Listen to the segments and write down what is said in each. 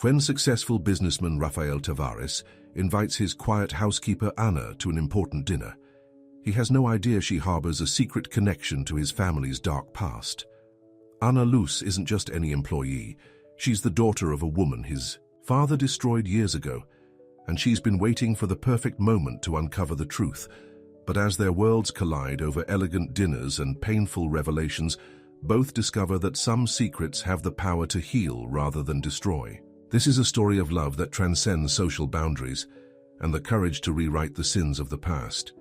When successful businessman Rafael Tavares invites his quiet housekeeper Anna to an important dinner, he has no idea she harbors a secret connection to his family's dark past. Ana Luz isn't just any employee. She's the daughter of a woman his father destroyed years ago, and she's been waiting for the perfect moment to uncover the truth. But as their worlds collide over elegant dinners and painful revelations, both discover that some secrets have the power to heal rather than destroy. This is a story of love that transcends social boundaries and the courage to rewrite the sins of the past.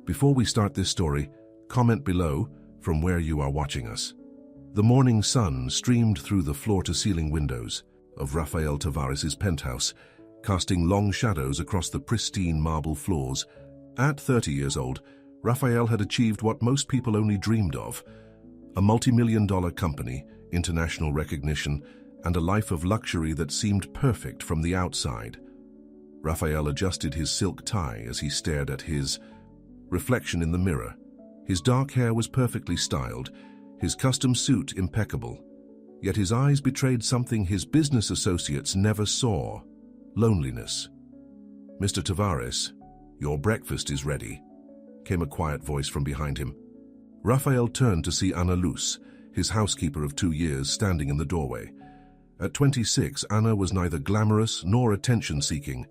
Before we start this story, comment below from where you are watching us. The morning sun streamed through the floor-to-ceiling windows of Rafael Tavares' penthouse, casting long shadows across the pristine marble floors. At 30 years old, Rafael had achieved what most people only dreamed of: a multi-million-dollar company, international recognition, and a life of luxury that seemed perfect from the outside. Rafael adjusted his silk tie as he stared at his reflection in the mirror. His dark hair was perfectly styled, his custom suit impeccable, yet his eyes betrayed something his business associates never saw: loneliness. "Mr. Tavares, your breakfast is ready," came a quiet voice from behind him. Rafael turned to see Ana Luz, his housekeeper of 2 years, standing in the doorway. At 26, Ana was neither glamorous nor attention-seeking.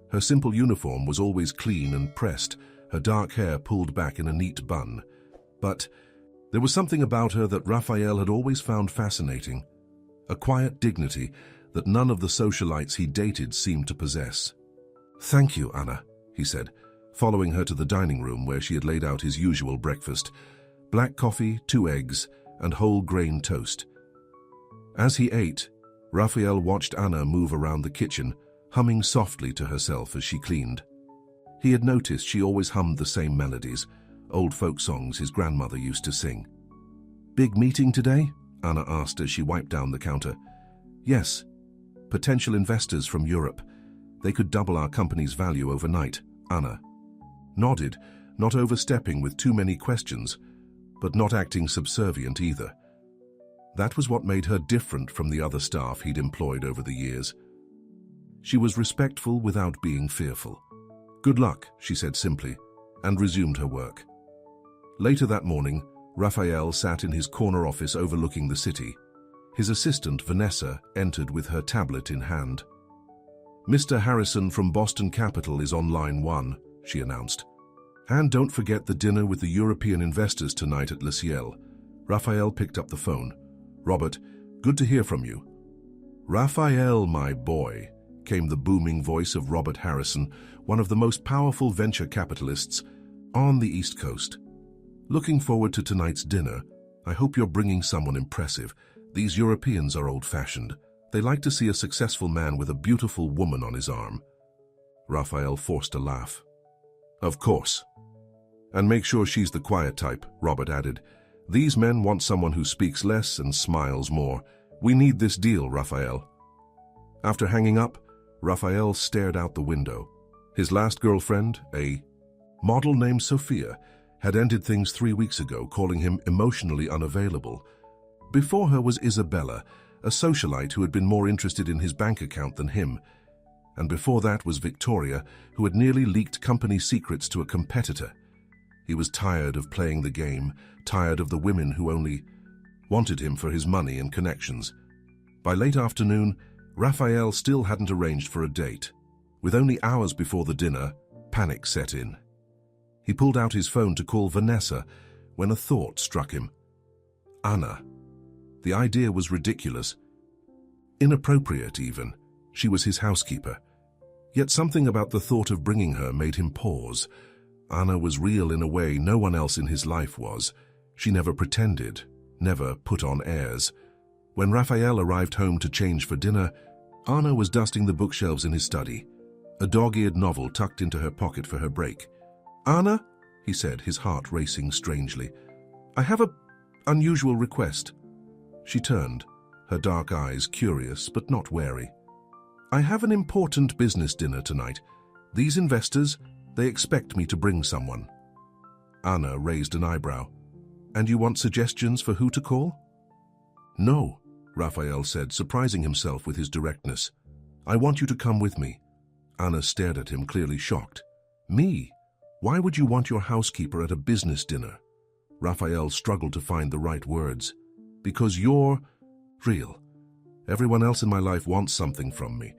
Her simple uniform was always clean and pressed, her dark hair pulled back in a neat bun. But there was something about her that Rafael had always found fascinating, a quiet dignity that none of the socialites he dated seemed to possess. "Thank you, Ana," he said, following her to the dining room where she had laid out his usual breakfast: black coffee, 2 eggs, and whole grain toast. As he ate, Rafael watched Ana move around the kitchen, humming softly to herself as she cleaned. He had noticed she always hummed the same melodies, old folk songs his grandmother used to sing. "Big meeting today?" Ana asked as she wiped down the counter. "Yes. Potential investors from Europe. They could double our company's value overnight." Ana nodded, not overstepping with too many questions, but not acting subservient either. That was what made her different from the other staff he'd employed over the years. She was respectful without being fearful. "Good luck," she said simply, and resumed her work. Later that morning, Rafael sat in his corner office overlooking the city. His assistant, Vanessa, entered with her tablet in hand. "Mr. Harrison from Boston Capital is on line 1, she announced. "And don't forget the dinner with the European investors tonight at Le Ciel." Rafael picked up the phone. "Robert, good to hear from you." "Rafael, my boy," came the booming voice of Robert Harrison, one of the most powerful venture capitalists on the East Coast. "Looking forward to tonight's dinner. I hope you're bringing someone impressive. These Europeans are old-fashioned. They like to see a successful man with a beautiful woman on his arm." Rafael forced a laugh. "Of course. And make sure she's the quiet type," Robert added. "These men want someone who speaks less and smiles more. We need this deal, Rafael." After hanging up, Rafael stared out the window. His last girlfriend, a model named Sophia, had ended things 3 weeks ago, calling him emotionally unavailable. Before her was Isabella, a socialite who had been more interested in his bank account than him. And before that was Victoria, who had nearly leaked company secrets to a competitor. He was tired of playing the game, tired of the women who only wanted him for his money and connections. By late afternoon, Rafael still hadn't arranged for a date. With only hours before the dinner, panic set in. He pulled out his phone to call Vanessa when a thought struck him. Ana. The idea was ridiculous. Inappropriate, even. She was his housekeeper. Yet something about the thought of bringing her made him pause. Ana was real in a way no one else in his life was. She never pretended, never put on airs. When Rafael arrived home to change for dinner, Ana was dusting the bookshelves in his study, a dog-eared novel tucked into her pocket for her break. "Ana," he said, his heart racing strangely, "I have an unusual request." She turned, her dark eyes curious but not wary. "I have an important business dinner tonight. These investors, they expect me to bring someone." Ana raised an eyebrow. "And you want suggestions for who to call?" "No," Rafael said, surprising himself with his directness. I want you to come with me. Anna stared at him, clearly shocked. Me? Why would you want your housekeeper at a business dinner? Raphael struggled to find the right words. Because you're real. Everyone else in my life wants something from me.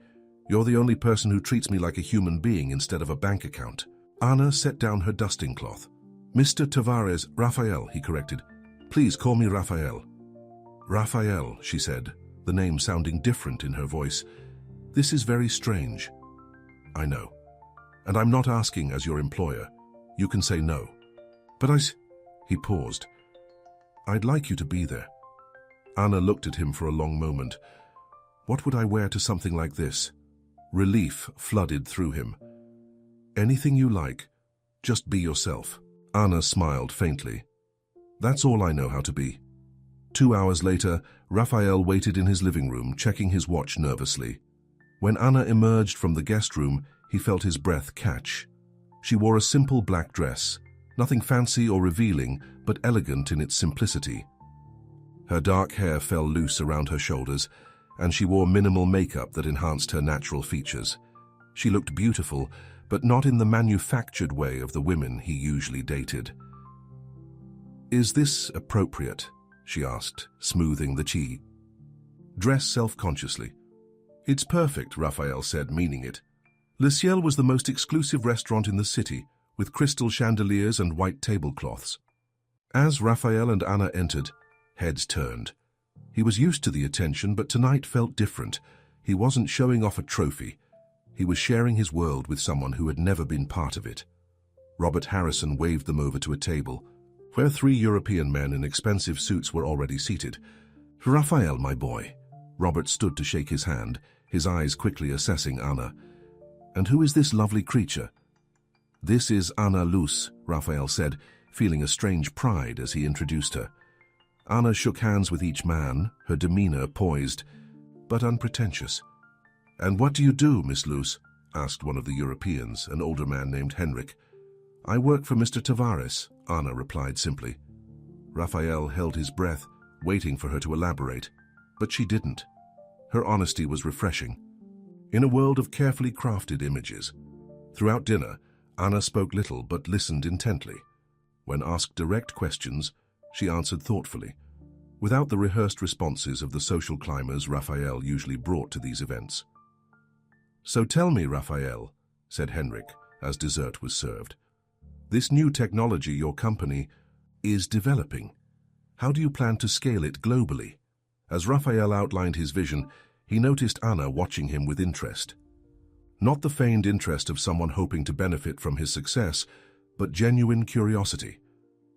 You're the only person who treats me like a human being instead of a bank account. Anna set down her dusting cloth. Mr. Tavares, Raphael, he corrected. Please call me Raphael. Raphael, she said, the name sounding different in her voice. This is very strange. I know. And I'm not asking as your employer. You can say no. But He paused. I'd like you to be there. Anna looked at him for a long moment. What would I wear to something like this? Relief flooded through him. Anything you like. Just be yourself. Anna smiled faintly. That's all I know how to be. 2 hours later, Raphael waited in his living room, checking his watch nervously. When Anna emerged from the guest room, he felt his breath catch. She wore a simple black dress, nothing fancy or revealing, but elegant in its simplicity. Her dark hair fell loose around her shoulders, and she wore minimal makeup that enhanced her natural features. She looked beautiful, but not in the manufactured way of the women he usually dated. Is this appropriate? She asked, smoothing the chi. Dress self-consciously. It's perfect, Raphael said, meaning it. Le Ciel was the most exclusive restaurant in the city, with crystal chandeliers and white tablecloths. As Raphael and Anna entered, heads turned. He was used to the attention, but tonight felt different. He wasn't showing off a trophy. He was sharing his world with someone who had never been part of it. Robert Harrison waved them over to a table, where 3 European men in expensive suits were already seated. Raphael, my boy. Robert stood to shake his hand, his eyes quickly assessing Anna. And who is this lovely creature? This is Anna Luce, Raphael said, feeling a strange pride as he introduced her. Anna shook hands with each man, her demeanor poised, but unpretentious. And what do you do, Miss Luce? Asked one of the Europeans, an older man named Henrik. I work for Mr. Tavares, Anna replied simply. Raphael held his breath, waiting for her to elaborate, but she didn't. Her honesty was refreshing. In a world of carefully crafted images. Throughout dinner, Anna spoke little but listened intently. When asked direct questions, she answered thoughtfully, without the rehearsed responses of the social climbers Raphael usually brought to these events. So tell me, Raphael, said Henrik, as dessert was served. This new technology your company is developing. How do you plan to scale it globally? As Raphael outlined his vision, he noticed Anna watching him with interest. Not the feigned interest of someone hoping to benefit from his success, but genuine curiosity.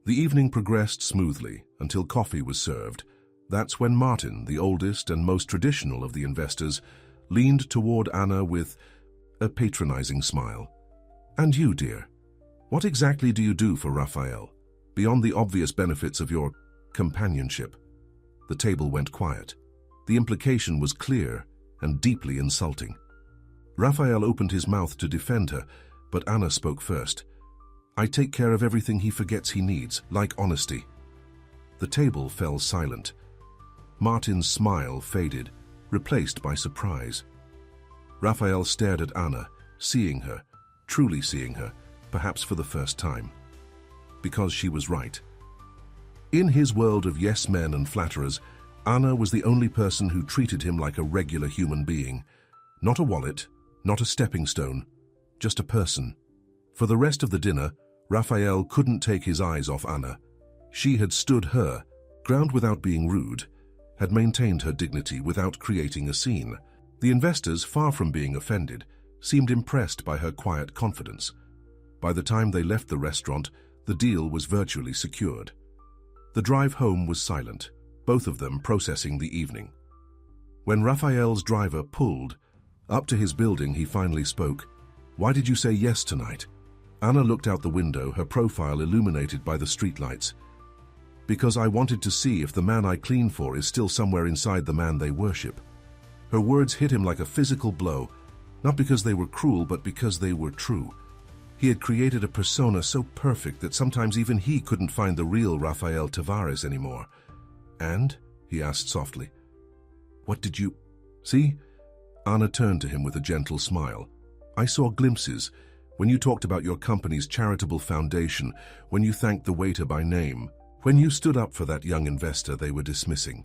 The evening progressed smoothly until coffee was served. That's when Martin, the oldest and most traditional of the investors, leaned toward Anna with a patronizing smile. And you, dear, what exactly do you do for Raphael, beyond the obvious benefits of your companionship? The table went quiet. The implication was clear and deeply insulting. Raphael opened his mouth to defend her, but Anna spoke first. I take care of everything he forgets he needs, like honesty. The table fell silent. Martin's smile faded, replaced by surprise. Raphael stared at Anna, seeing her, truly seeing her, perhaps for the first time. Because she was right. In his world of yes men and flatterers, Anna was the only person who treated him like a regular human being. Not a wallet, not a stepping stone, just a person. For the rest of the dinner, Raphael couldn't take his eyes off Anna. She had stood her ground without being rude, had maintained her dignity without creating a scene. The investors, far from being offended, seemed impressed by her quiet confidence. By the time they left the restaurant, the deal was virtually secured. The drive home was silent, both of them processing the evening. When Raphael's driver pulled up to his building, he finally spoke. Why did you say yes tonight? Anna looked out the window, her profile illuminated by the streetlights. Because I wanted to see if the man I clean for is still somewhere inside the man they worship. Her words hit him like a physical blow, not because they were cruel, but because they were true. He had created a persona so perfect that sometimes even he couldn't find the real Raphael Tavares anymore. And? He asked softly. What did you... See? Anna turned to him with a gentle smile. I saw glimpses, when you talked about your company's charitable foundation, when you thanked the waiter by name, when you stood up for that young investor they were dismissing.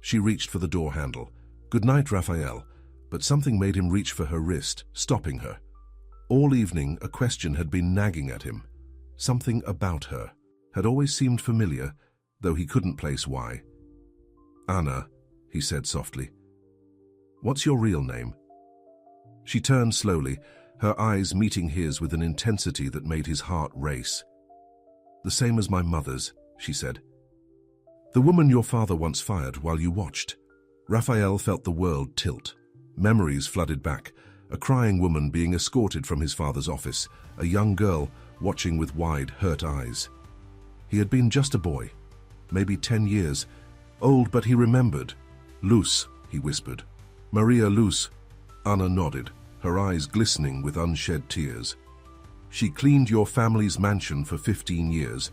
She reached for the door handle. Good night, Raphael. But something made him reach for her wrist, stopping her. All evening, a question had been nagging at him. Something about her had always seemed familiar, though he couldn't place why. Anna, he said softly. What's your real name? She turned slowly, her eyes meeting his with an intensity that made his heart race. The same as my mother's, she said. The woman your father once fired while you watched. Raphael felt the world tilt. Memories flooded back, a crying woman being escorted from his father's office, a young girl watching with wide, hurt eyes. He had been just a boy, maybe 10 years, old, but he remembered. Luce, he whispered. Maria Luce. Anna nodded, her eyes glistening with unshed tears. She cleaned your family's mansion for 15 years,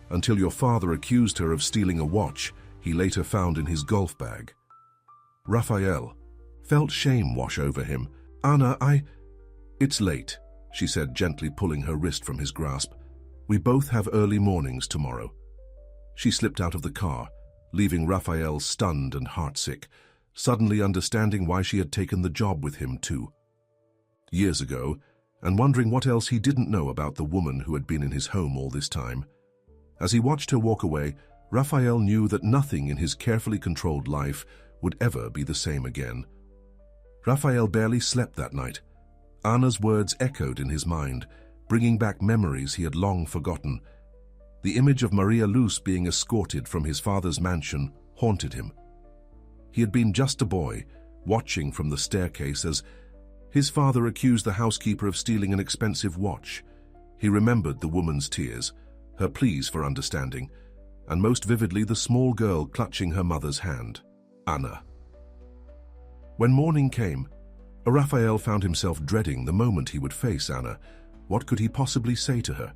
until your father accused her of stealing a watch he later found in his golf bag. Raphael felt shame wash over him. Anna, It's late, she said, gently pulling her wrist from his grasp. We both have early mornings tomorrow. She slipped out of the car, leaving Raphael stunned and heartsick, suddenly understanding why she had taken the job with him too. Years ago, and wondering what else he didn't know about the woman who had been in his home all this time. As he watched her walk away, Raphael knew that nothing in his carefully controlled life would ever be the same again. Raphael barely slept that night. Anna's words echoed in his mind, bringing back memories he had long forgotten. The image of Maria Luce being escorted from his father's mansion haunted him. He had been just a boy, watching from the staircase as his father accused the housekeeper of stealing an expensive watch. He remembered the woman's tears, her pleas for understanding, and most vividly the small girl clutching her mother's hand, Anna. When morning came, Raphael found himself dreading the moment he would face Anna. What could he possibly say to her?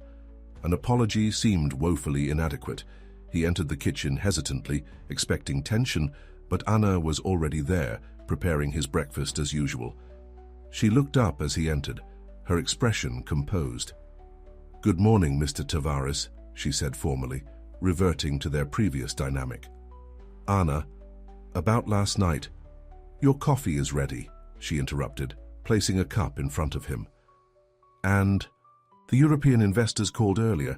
An apology seemed woefully inadequate. He entered the kitchen hesitantly, expecting tension, but Anna was already there, preparing his breakfast as usual. She looked up as he entered, her expression composed. Good morning, Mr. Tavares, she said formally, reverting to their previous dynamic. Anna, about last night. Your coffee is ready, she interrupted, placing a cup in front of him. And the European investors called earlier.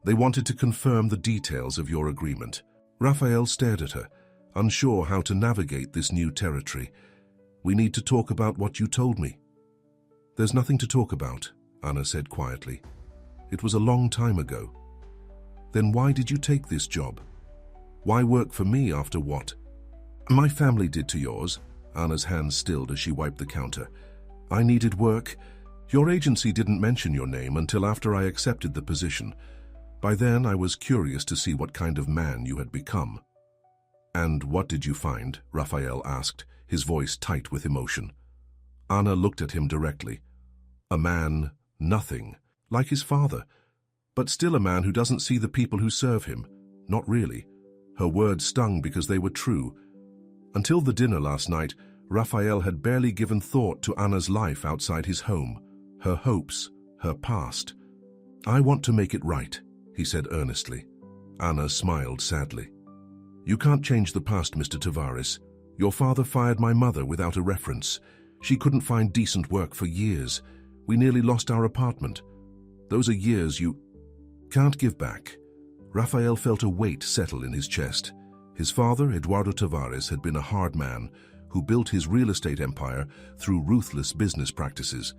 They wanted to confirm the details of your agreement. Raphael stared at her, unsure how to navigate this new territory. We need to talk about what you told me. There's nothing to talk about, Anna said quietly. It was a long time ago. Then why did you take this job? Why work for me after what my family did to yours? Anna's hands stilled as she wiped the counter. I needed work. Your agency didn't mention your name until after I accepted the position. By then I was curious to see what kind of man you had become. And what did you find? Raphael asked, his voice tight with emotion. Anna looked at him directly. A man, nothing, like his father, but still a man who doesn't see the people who serve him. Not really. Her words stung because they were true. Until the dinner last night, Raphael had barely given thought to Anna's life outside his home, her hopes, her past. I want to make it right, he said earnestly. Anna smiled sadly. You can't change the past, Mr. Tavares. Your father fired my mother without a reference. She couldn't find decent work for years. We nearly lost our apartment. Those are years you can't give back. Raphael felt a weight settle in his chest. His father, Eduardo Tavares, had been a hard man who built his real estate empire through ruthless business practices.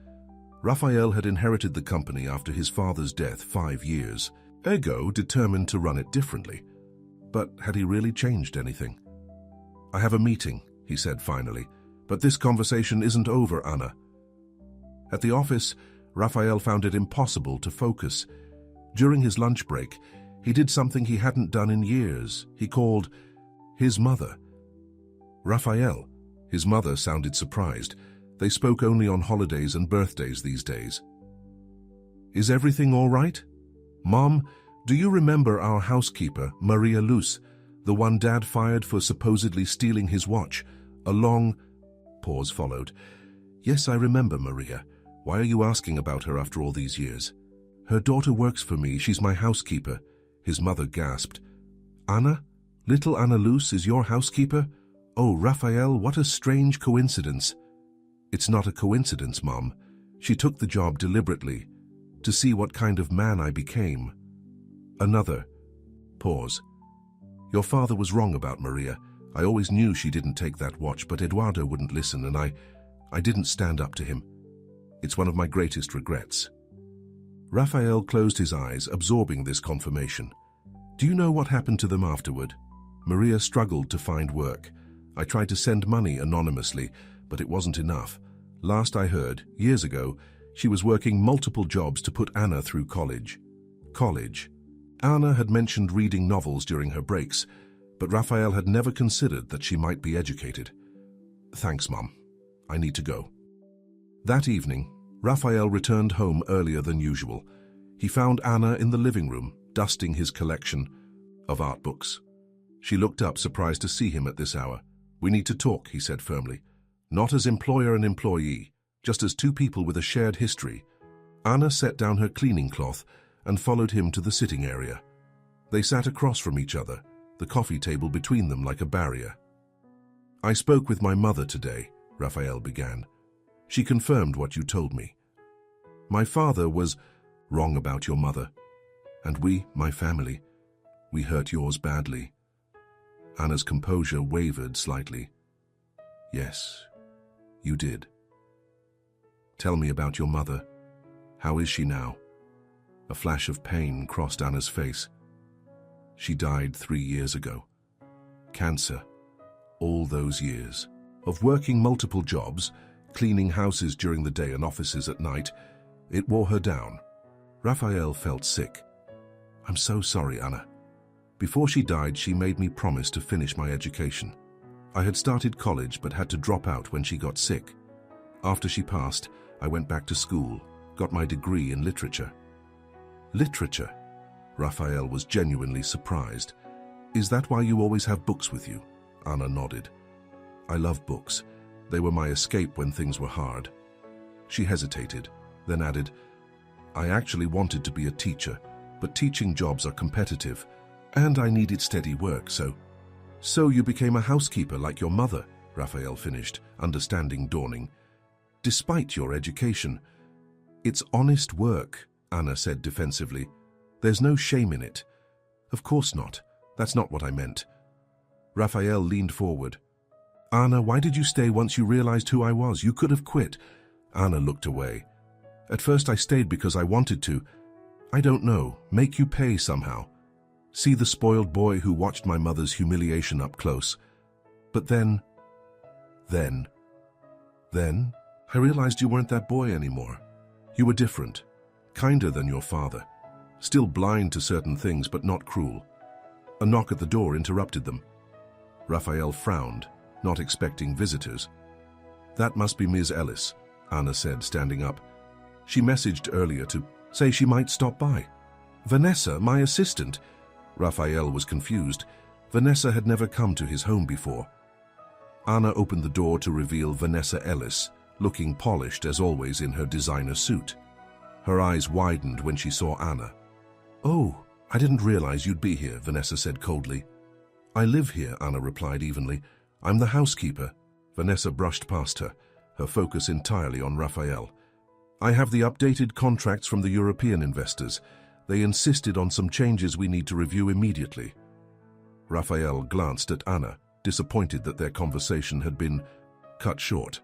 Raphael had inherited the company after his father's death 5 years, ergo determined to run it differently. But had he really changed anything? I have a meeting, he said finally, but this conversation isn't over, Anna. At the office, Raphael found it impossible to focus. During his lunch break, he did something he hadn't done in years. He called his mother. Raphael. His mother sounded surprised. They spoke only on holidays and birthdays these days. Is everything all right? Mom, do you remember our housekeeper, Maria Luce, the one Dad fired for supposedly stealing his watch? Pause followed. Yes, I remember Maria. Why are you asking about her after all these years? Her daughter works for me. She's my housekeeper. His mother gasped. Anna? Little Anna Luce is your housekeeper? Oh, Raphael, what a strange coincidence. It's not a coincidence, Mom. She took the job deliberately, to see what kind of man I became. Another. Pause. Your father was wrong about Maria. I always knew she didn't take that watch, but Eduardo wouldn't listen, and I didn't stand up to him. It's one of my greatest regrets. Raphael closed his eyes, absorbing this confirmation. Do you know what happened to them afterward? Maria struggled to find work. I tried to send money anonymously, but it wasn't enough. Last I heard, years ago, she was working multiple jobs to put Anna through college. College. Anna had mentioned reading novels during her breaks, but Raphael had never considered that she might be educated. Thanks, Mom. I need to go. That evening, Raphael returned home earlier than usual. He found Anna in the living room, dusting his collection of art books. She looked up, surprised to see him at this hour. We need to talk, he said firmly. Not as employer and employee, just as two people with a shared history. Anna set down her cleaning cloth and followed him to the sitting area. They sat across from each other, the coffee table between them like a barrier. I spoke with my mother today, Raphael began. She confirmed what you told me. My father was wrong about your mother, and we, my family, we hurt yours badly. Anna's composure wavered slightly. Yes, you did. Tell me about your mother. How is she now? A flash of pain crossed Anna's face. She died 3 years ago. Cancer. All those years of working multiple jobs, cleaning houses during the day and offices at night, it wore her down. Raphael felt sick. I'm so sorry, Anna. Before she died, she made me promise to finish my education. I had started college but had to drop out when she got sick. After she passed, I went back to school, got my degree in literature. Literature? Raphael was genuinely surprised. Is that why you always have books with you? Anna nodded. I love books. They were my escape when things were hard. She hesitated, then added, I actually wanted to be a teacher, but teaching jobs are competitive, and I needed steady work, so you became a housekeeper like your mother, Raphael finished, understanding dawning. Despite your education. It's honest work, Anna said defensively. There's no shame in it. Of course not. That's not what I meant. Raphael leaned forward. Anna, why did you stay once you realized who I was? You could have quit. Anna looked away. At first I stayed because I wanted to. I don't know, make you pay somehow. See the spoiled boy who watched my mother's humiliation up close. But then, I realized you weren't that boy anymore. You were different, kinder than your father, still blind to certain things but not cruel. A knock at the door interrupted them. Raphael frowned, not expecting visitors. That must be Ms. Ellis, Anna said, standing up. She messaged earlier to say she might stop by. Vanessa, my assistant. Raphael was confused. Vanessa had never come to his home before. Anna opened the door to reveal Vanessa Ellis, looking polished as always in her designer suit. Her eyes widened when she saw Anna. Oh, I didn't realize you'd be here, Vanessa said coldly. I live here, Anna replied evenly. I'm the housekeeper. Vanessa brushed past her, her focus entirely on Raphael. I have the updated contracts from the European investors. They insisted on some changes we need to review immediately. Raphael glanced at Anna, disappointed that their conversation had been cut short.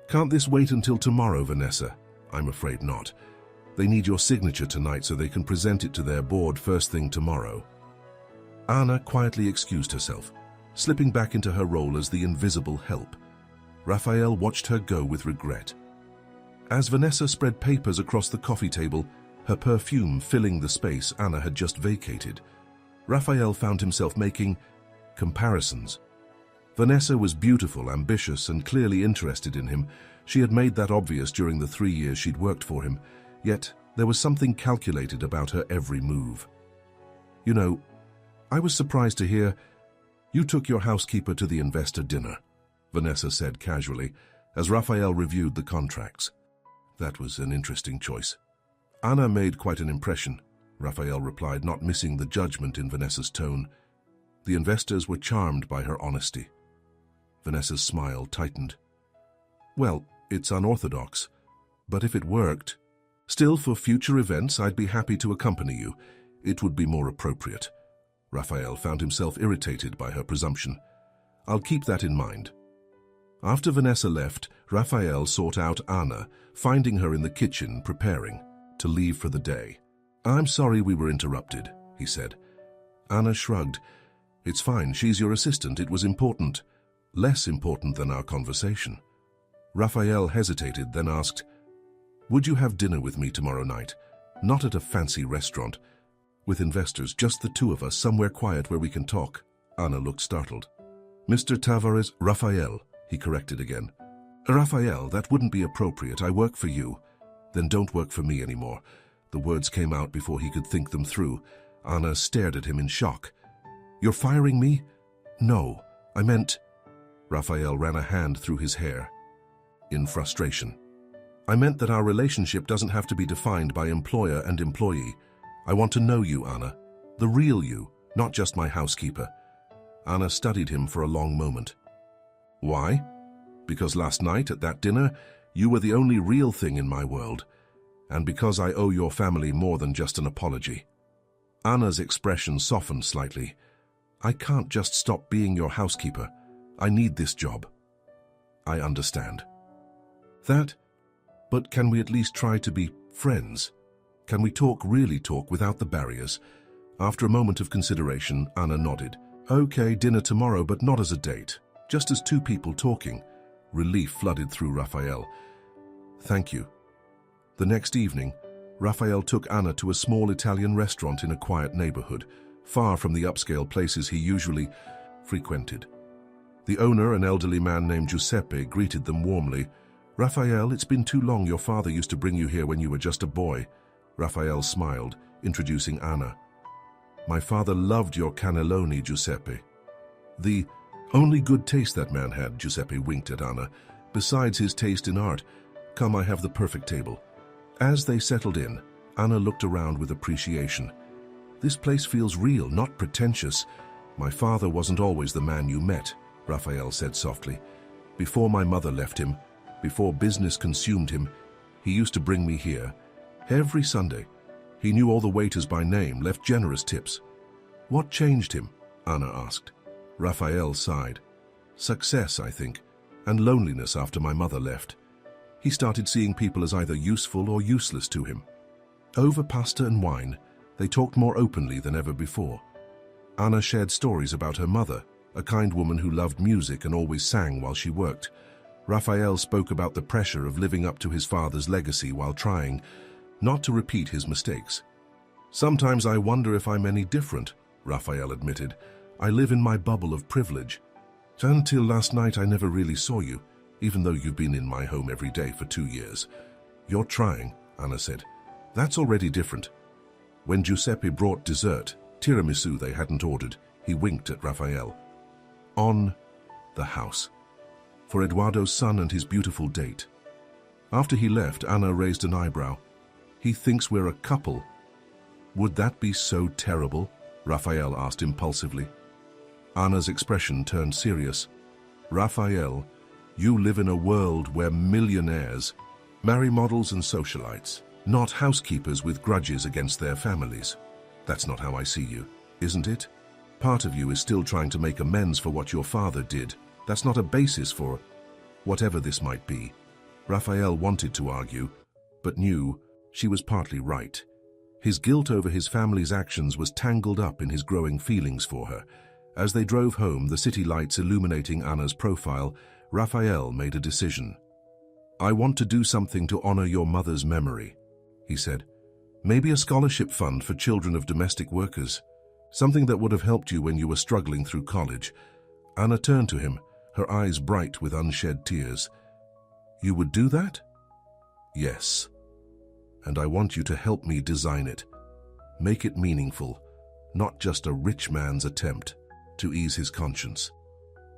Can't this wait until tomorrow, Vanessa? I'm afraid not. They need your signature tonight so they can present it to their board first thing tomorrow. Anna quietly excused herself, slipping back into her role as the invisible help. Raphael watched her go with regret. As Vanessa spread papers across the coffee table, her perfume filling the space Anna had just vacated, Raphael found himself making comparisons. Vanessa was beautiful, ambitious, and clearly interested in him. She had made that obvious during the 3 years she'd worked for him, yet there was something calculated about her every move. You know, I was surprised to hear you took your housekeeper to the investor dinner. Vanessa said casually, as Raphael reviewed the contracts. That was an interesting choice. Anna made quite an impression, Raphael replied, not missing the judgment in Vanessa's tone. The investors were charmed by her honesty. Vanessa's smile tightened. Well, it's unorthodox, but if it worked, still for future events I'd be happy to accompany you. It would be more appropriate. Raphael found himself irritated by her presumption. I'll keep that in mind. After Vanessa left, Raphael sought out Anna, finding her in the kitchen preparing to leave for the day. I'm sorry we were interrupted, he said. Anna shrugged. It's fine, she's your assistant. It was important. Less important than our conversation. Raphael hesitated, then asked, Would you have dinner with me tomorrow night? Not at a fancy restaurant. With investors, just the two of us, somewhere quiet where we can talk. Anna looked startled. Mr. Tavares, Raphael, he corrected again. Raphael, that wouldn't be appropriate. I work for you. Then don't work for me anymore. The words came out before he could think them through. Anna stared at him in shock. You're firing me? No, I meant... Raphael ran a hand through his hair. In frustration. I meant that our relationship doesn't have to be defined by employer and employee. I want to know you, Anna. The real you, not just my housekeeper. Anna studied him for a long moment. Why? Because last night at that dinner, you were the only real thing in my world. And because I owe your family more than just an apology. Anna's expression softened slightly. I can't just stop being your housekeeper. I need this job. I understand. That? But can we at least try to be friends? Can we really talk without the barriers? After a moment of consideration, Anna nodded. Okay, dinner tomorrow, but not as a date. Just as two people talking. Relief flooded through Raphael. Thank you. The next evening, Raphael took Anna to a small Italian restaurant in a quiet neighborhood, far from the upscale places he usually frequented. The owner, an elderly man named Giuseppe, greeted them warmly. Raphael, it's been too long. Your father used to bring you here when you were just a boy. Raphael smiled, introducing Anna. My father loved your cannelloni, Giuseppe. The only good taste that man had, Giuseppe winked at Anna. Besides his taste in art, come, I have the perfect table. As they settled in, Anna looked around with appreciation. This place feels real, not pretentious. My father wasn't always the man you met, Raphael said softly. Before my mother left him, before business consumed him, he used to bring me here. Every Sunday. He knew all the waiters by name, left generous tips. What changed him? Anna asked. Raphael sighed. Success, I think, and loneliness after my mother left. He started seeing people as either useful or useless to him. Over pasta and wine, they talked more openly than ever before. Anna shared stories about her mother, a kind woman who loved music and always sang while she worked. Raphael spoke about the pressure of living up to his father's legacy while trying not to repeat his mistakes. Sometimes I wonder if I'm any different, Raphael admitted. I live in my bubble of privilege. Until last night I never really saw you, even though you've been in my home every day for 2 years. You're trying, Anna said. That's already different. When Giuseppe brought dessert, tiramisu they hadn't ordered, he winked at Raphael. On the house. For Eduardo's son and his beautiful date. After he left, Anna raised an eyebrow. He thinks we're a couple. Would that be so terrible? Raphael asked impulsively. Anna's expression turned serious. Raphael, you live in a world where millionaires marry models and socialites, not housekeepers with grudges against their families. That's not how I see you, isn't it? Part of you is still trying to make amends for what your father did. That's not a basis for whatever this might be. Raphael wanted to argue, but knew she was partly right. His guilt over his family's actions was tangled up in his growing feelings for her. As they drove home, the city lights illuminating Anna's profile, Raphael made a decision. I want to do something to honor your mother's memory, he said. Maybe a scholarship fund for children of domestic workers. Something that would have helped you when you were struggling through college. Anna turned to him, her eyes bright with unshed tears. You would do that? Yes. And I want you to help me design it. Make it meaningful, not just a rich man's attempt to ease his conscience.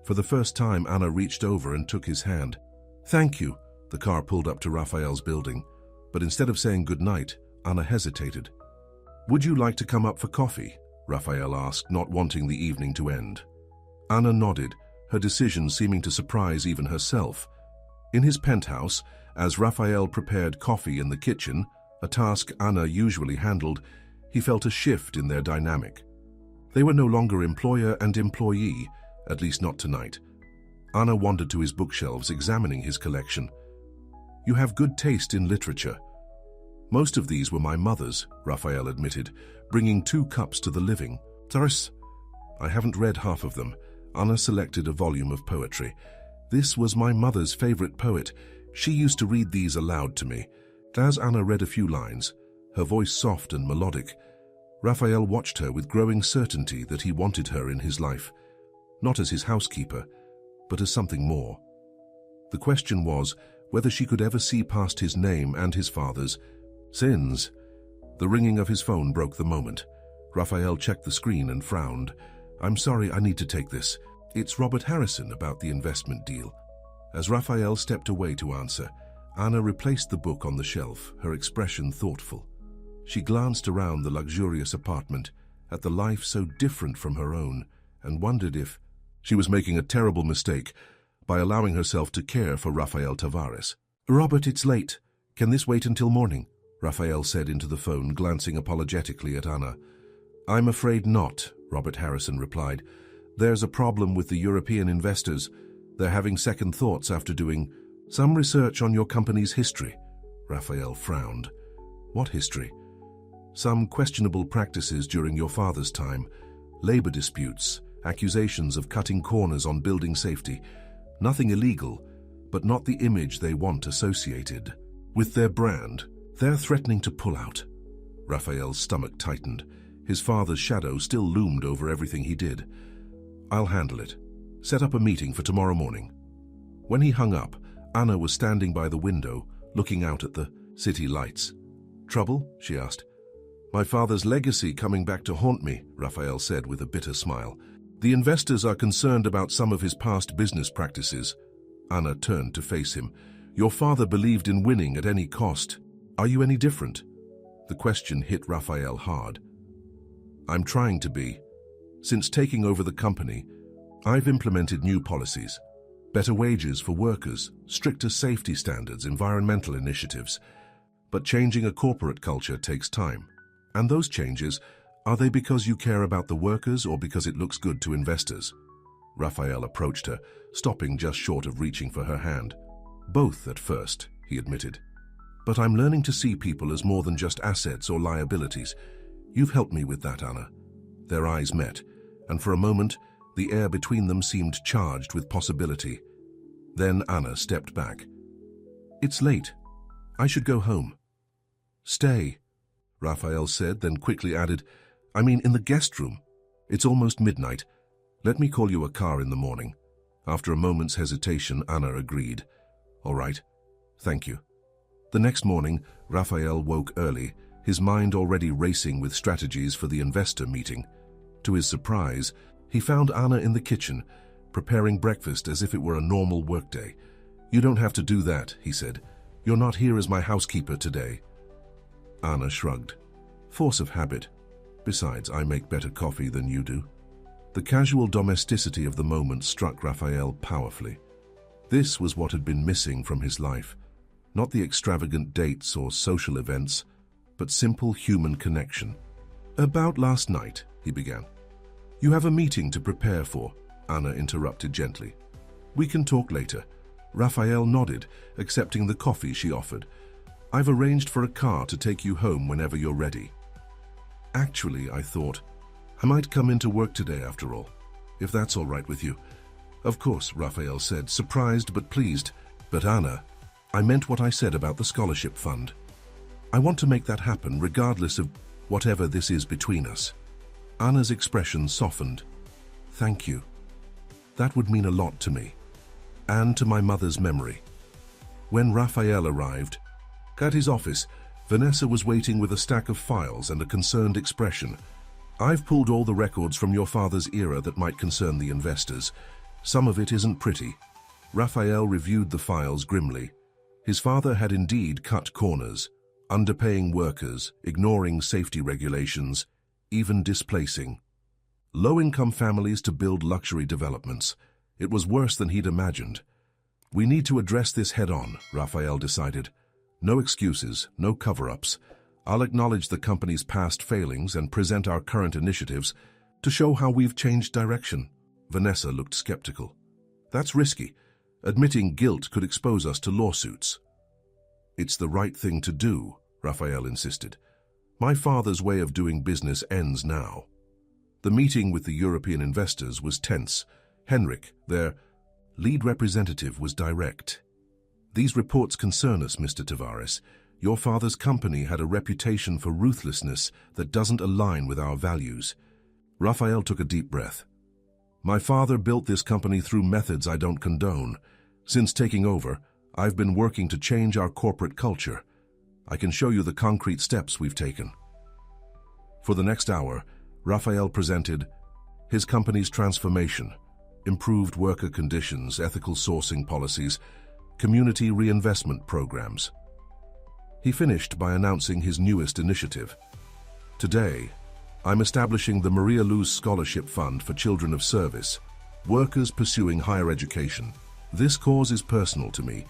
For the first time, Anna reached over and took his hand. "Thank you." The car pulled up to Raphael's building, but instead of saying goodnight, Anna hesitated. "Would you like to come up for coffee?" Raphael asked, not wanting the evening to end. Anna nodded, her decision seeming to surprise even herself. In his penthouse, as Raphael prepared coffee in the kitchen, a task Anna usually handled, he felt a shift in their dynamic. They were no longer employer and employee, at least not tonight. Anna wandered to his bookshelves, examining his collection. "You have good taste in literature." "Most of these were my mother's," Raphael admitted, bringing 2 cups to the living. "Taris, I haven't read half of them." Anna selected a volume of poetry. "This was my mother's favorite poet. She used to read these aloud to me." As Anna read a few lines, her voice soft and melodic, Raphael watched her with growing certainty that he wanted her in his life, not as his housekeeper, but as something more. The question was whether she could ever see past his name and his father's sins. The ringing of his phone broke the moment. Raphael checked the screen and frowned. "I'm sorry, I need to take this. It's Robert Harrison about the investment deal." As Raphael stepped away to answer, Anna replaced the book on the shelf, her expression thoughtful. She glanced around the luxurious apartment, at the life so different from her own, and wondered if she was making a terrible mistake by allowing herself to care for Rafael Tavares. "Robert, it's late. Can this wait until morning?" Raphael said into the phone, glancing apologetically at Anna. "I'm afraid not," Robert Harrison replied. "There's a problem with the European investors. They're having second thoughts after doing some research on your company's history." Raphael frowned. "What history?" "Some questionable practices during your father's time, labor disputes, accusations of cutting corners on building safety. Nothing illegal, but not the image they want associated with their brand. They're threatening to pull out." Raphael's stomach tightened. His father's shadow still loomed over everything he did. "I'll handle it. Set up a meeting for tomorrow morning." When he hung up, Anna was standing by the window, looking out at the city lights. "Trouble?" she asked. "My father's legacy coming back to haunt me," Raphael said with a bitter smile. "The investors are concerned about some of his past business practices." Anna turned to face him. "Your father believed in winning at any cost. Are you any different?" The question hit Raphael hard. "I'm trying to be. Since taking over the company, I've implemented new policies. Better wages for workers, stricter safety standards, environmental initiatives. But changing a corporate culture takes time. And those changes, are they because you care about the workers or because it looks good to investors?" Raphael approached her, stopping just short of reaching for her hand. "Both at first," he admitted. "But I'm learning to see people as more than just assets or liabilities. You've helped me with that, Anna." Their eyes met, and for a moment, the air between them seemed charged with possibility. Then Anna stepped back. "It's late. I should go home." "Stay," Raphael said, then quickly added, "I mean in the guest room. It's almost midnight. Let me call you a car in the morning." After a moment's hesitation, Anna agreed. "All right. Thank you." The next morning, Raphael woke early, his mind already racing with strategies for the investor meeting. To his surprise, he found Anna in the kitchen, preparing breakfast as if it were a normal workday. "You don't have to do that," he said. "You're not here as my housekeeper today." Anna shrugged. "Force of habit. Besides, I make better coffee than you do." The casual domesticity of the moment struck Raphael powerfully. This was what had been missing from his life. Not the extravagant dates or social events, but simple human connection. "About last night," he began. "You have a meeting to prepare for," Anna interrupted gently. "We can talk later." Raphael nodded, accepting the coffee she offered. "I've arranged for a car to take you home whenever you're ready." "Actually," I thought, "I might come into work today after all, if that's all right with you." "Of course," Raphael said, surprised but pleased. "But Anna, I meant what I said about the scholarship fund. I want to make that happen regardless of whatever this is between us." Anna's expression softened. "Thank you. That would mean a lot to me, and to my mother's memory." When Raphael arrived, at his office, Vanessa was waiting with a stack of files and a concerned expression. "I've pulled all the records from your father's era that might concern the investors. Some of it isn't pretty. Raphael reviewed the files grimly. His father had indeed cut corners, underpaying workers, ignoring safety regulations, even displacing low-income families to build luxury developments. It was worse than he'd imagined. We need to address this head-on, Raphael decided. No excuses, no cover-ups. I'll acknowledge the company's past failings and present our current initiatives to show how we've changed direction. Vanessa looked skeptical. That's risky. Admitting guilt could expose us to lawsuits. It's the right thing to do, Raphael insisted. My father's way of doing business ends now. The meeting with the European investors was tense. Henrik, their lead representative, was direct. These reports concern us, Mr. Tavares. Your father's company had a reputation for ruthlessness that doesn't align with our values. Raphael took a deep breath. My father built this company through methods I don't condone. Since taking over, I've been working to change our corporate culture. I can show you the concrete steps we've taken. For the next hour, Raphael presented his company's transformation, improved worker conditions, ethical sourcing policies, community reinvestment programs. He finished by announcing his newest initiative. Today, I'm establishing the Maria Luz Scholarship Fund for Children of Service, workers pursuing higher education. This cause is personal to me,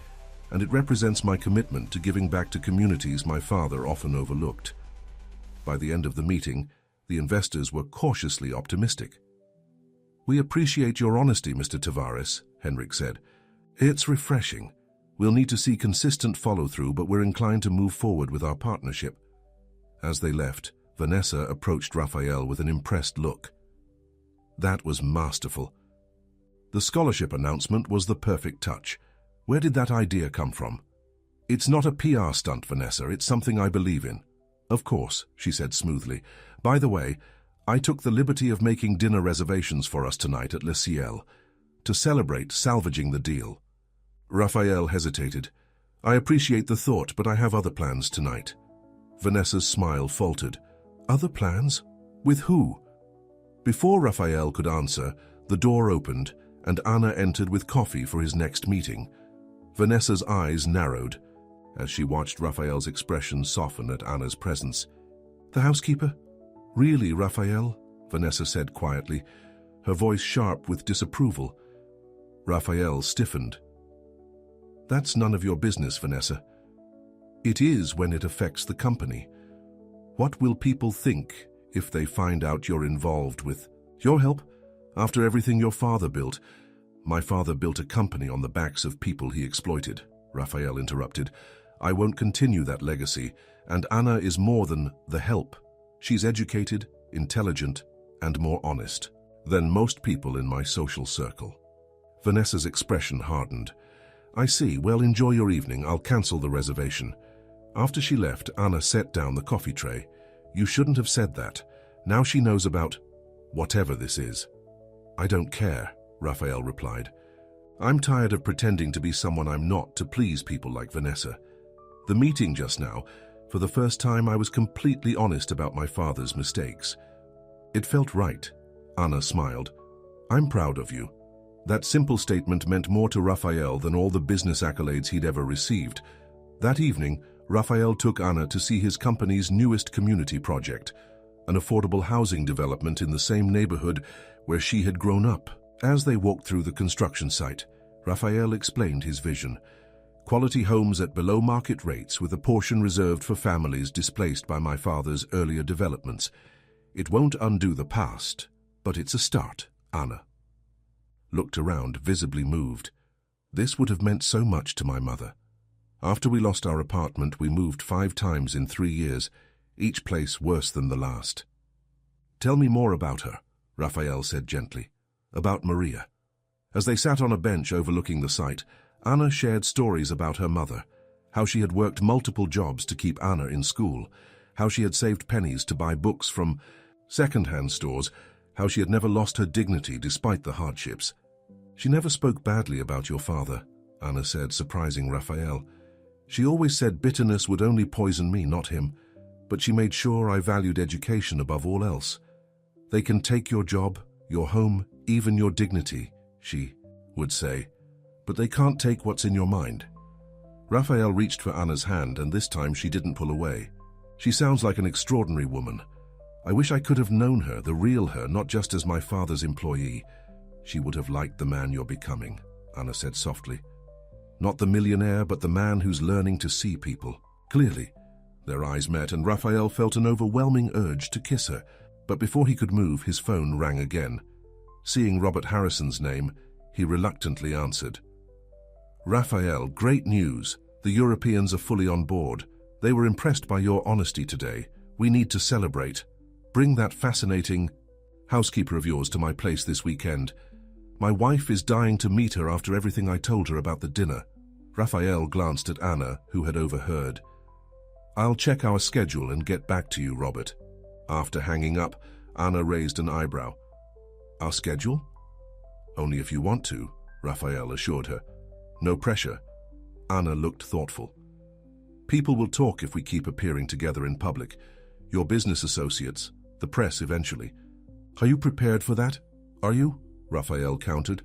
and it represents my commitment to giving back to communities my father often overlooked. By the end of the meeting, the investors were cautiously optimistic. We appreciate your honesty, Mr. Tavares, Henrik said. It's refreshing. We'll need to see consistent follow-through, but we're inclined to move forward with our partnership. As they left, Vanessa approached Raphael with an impressed look. That was masterful. The scholarship announcement was the perfect touch. Where did that idea come from? It's not a PR stunt, Vanessa. It's something I believe in. Of course, she said smoothly. By the way, I took the liberty of making dinner reservations for us tonight at Le Ciel to celebrate salvaging the deal. Raphael hesitated. I appreciate the thought, but I have other plans tonight. Vanessa's smile faltered. Other plans? With who? Before Raphael could answer, the door opened and Anna entered with coffee for his next meeting. Vanessa's eyes narrowed as she watched Raphael's expression soften at Anna's presence. The housekeeper? Really, Raphael? Vanessa said quietly, her voice sharp with disapproval. Raphael stiffened. That's none of your business, Vanessa. It is when it affects the company. What will people think if they find out you're involved with your help? After everything your father built, my father built a company on the backs of people he exploited, Raphael interrupted. I won't continue that legacy, and Anna is more than the help. She's educated, intelligent, and more honest than most people in my social circle. Vanessa's expression hardened. I see. Well, enjoy your evening. I'll cancel the reservation. After she left, Anna set down the coffee tray. You shouldn't have said that. Now she knows about whatever this is. I don't care, Raphael replied. I'm tired of pretending to be someone I'm not to please people like Vanessa. The meeting just now, for the first time I was completely honest about my father's mistakes. It felt right. Anna smiled. I'm proud of you. That simple statement meant more to Raphael than all the business accolades he'd ever received. That evening, Raphael took Anna to see his company's newest community project, an affordable housing development in the same neighborhood where she had grown up. As they walked through the construction site, Raphael explained his vision. Quality homes at below market rates with a portion reserved for families displaced by my father's earlier developments. It won't undo the past, but it's a start. Anna looked around, visibly moved. This would have meant so much to my mother. After we lost our apartment, we moved 5 times in 3 years, each place worse than the last. Tell me more about her, Raphael said gently. About Maria. As they sat on a bench overlooking the site, Anna shared stories about her mother, how she had worked multiple jobs to keep Anna in school, how she had saved pennies to buy books from second-hand stores, how she had never lost her dignity despite the hardships. She never spoke badly about your father, Anna said, surprising Raphael. She always said bitterness would only poison me, not him, but she made sure I valued education above all else. They can take your job, your home, even your dignity, she would say, but they can't take what's in your mind. Raphael reached for Anna's hand, and this time she didn't pull away. She sounds like an extraordinary woman. I wish I could have known her, the real her, not just as my father's employee. She would have liked the man you're becoming, Anna said softly. Not the millionaire, but the man who's learning to see people, clearly. Their eyes met, and Raphael felt an overwhelming urge to kiss her, but before he could move, his phone rang again. Seeing Robert Harrison's name, he reluctantly answered. Raphael, great news. The Europeans are fully on board. They were impressed by your honesty today. We need to celebrate. Bring that fascinating housekeeper of yours to my place this weekend. My wife is dying to meet her after everything I told her about the dinner. Raphael glanced at Anna, who had overheard. I'll check our schedule and get back to you, Robert. After hanging up, Anna raised an eyebrow. Our schedule? Only if you want to, Raphael assured her. No pressure. Anna looked thoughtful. People will talk if we keep appearing together in public. Your business associates, the press eventually. Are you prepared for that? Are you? Raphael countered.